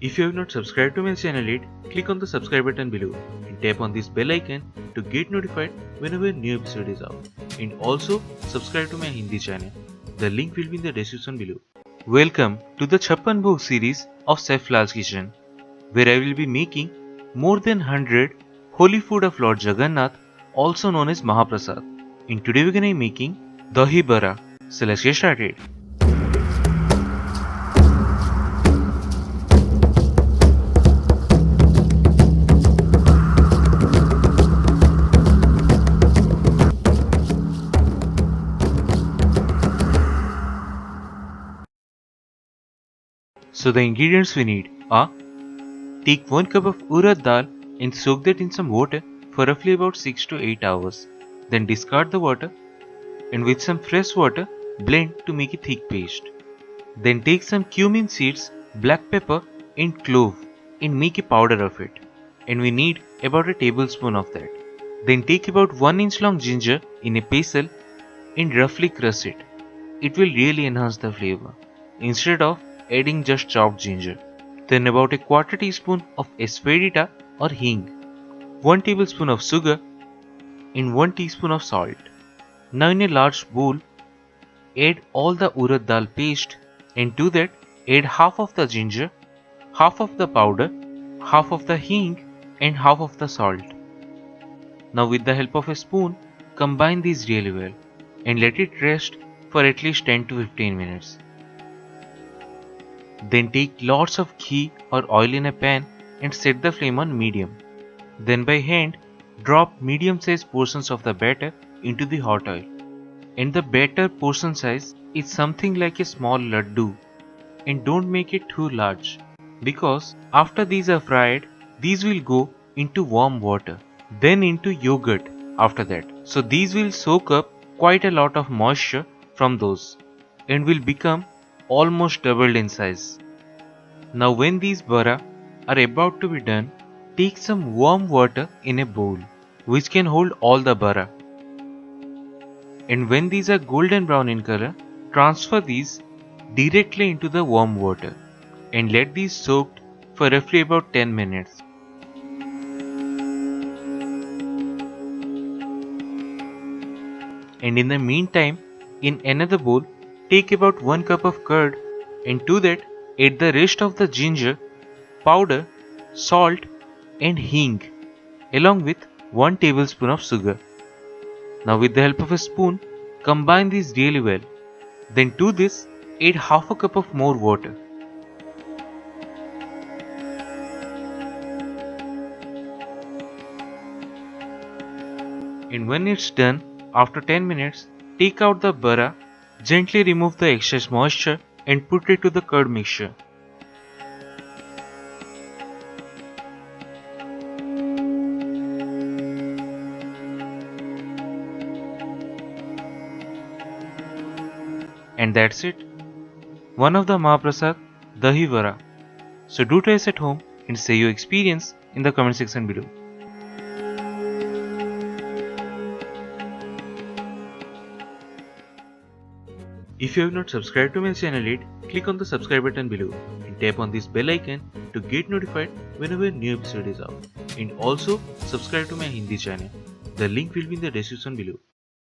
If you have not subscribed to my channel yet, click on the subscribe button below and tap on this bell icon to get notified whenever a new episode is out. And also subscribe to my Hindi channel. The link will be in the description below. Welcome to the CHAPPAN BHOG series of Chef Lall's kitchen, where I will be making more than 100 holy food of Lord Jagannath, also known as Mahaprasad. And today we are going to be making DAHI BARA. So let's get started. So the ingredients we need are: take 1 cup of urad dal and soak that in some water for roughly about 6 to 8 hours. Then discard the water and with some fresh water blend to make a thick paste. Then take some cumin seeds, black pepper and clove and make a powder of it. And we need about a tablespoon of that. Then take about 1 inch long ginger in a pestle and roughly crush it. It will really enhance the flavor instead of adding just chopped ginger. Then about a quarter teaspoon of Asafoetida or Hing, 1 tablespoon of sugar and 1 teaspoon of salt. Now in a large bowl, add all the urad dal paste and to that add half of the ginger, half of the powder, half of the hing and half of the salt. Now with the help of a spoon, combine these really well and let it rest for at least 10 to 15 minutes. Then take lots of ghee or oil in a pan and set the flame on medium. Then by hand, drop medium sized portions of the batter into the hot oil. And the batter portion size is something like a small LADOO, and don't make it too large because after these are fried, these will go into warm water, then into yogurt after that. So these will soak up quite a lot of moisture from those and will become almost doubled in size. Now when these bara are about to be done, take some warm water in a bowl which can hold all the bara. And when these are golden brown in color, transfer these directly into the warm water and let these soak for roughly about 10 minutes. And in the meantime, in another bowl, take about 1 cup of curd and to that add the rest of the ginger, powder, salt and hing along with 1 tablespoon of sugar. Now with the help of a spoon, combine these really well. Then to this add half a cup of more water. And when it's done, after 10 minutes, take out the bara, gently remove the excess moisture and put it to the curd mixture. And that's it. One of the Mahaprasad, Dahi Vada. So do try this at home and say your experience in the comment section below. If you have not subscribed to my channel yet, click on the subscribe button below and tap on this bell icon to get notified whenever a new episode is out. And also subscribe to my Hindi channel. The link will be in the description below.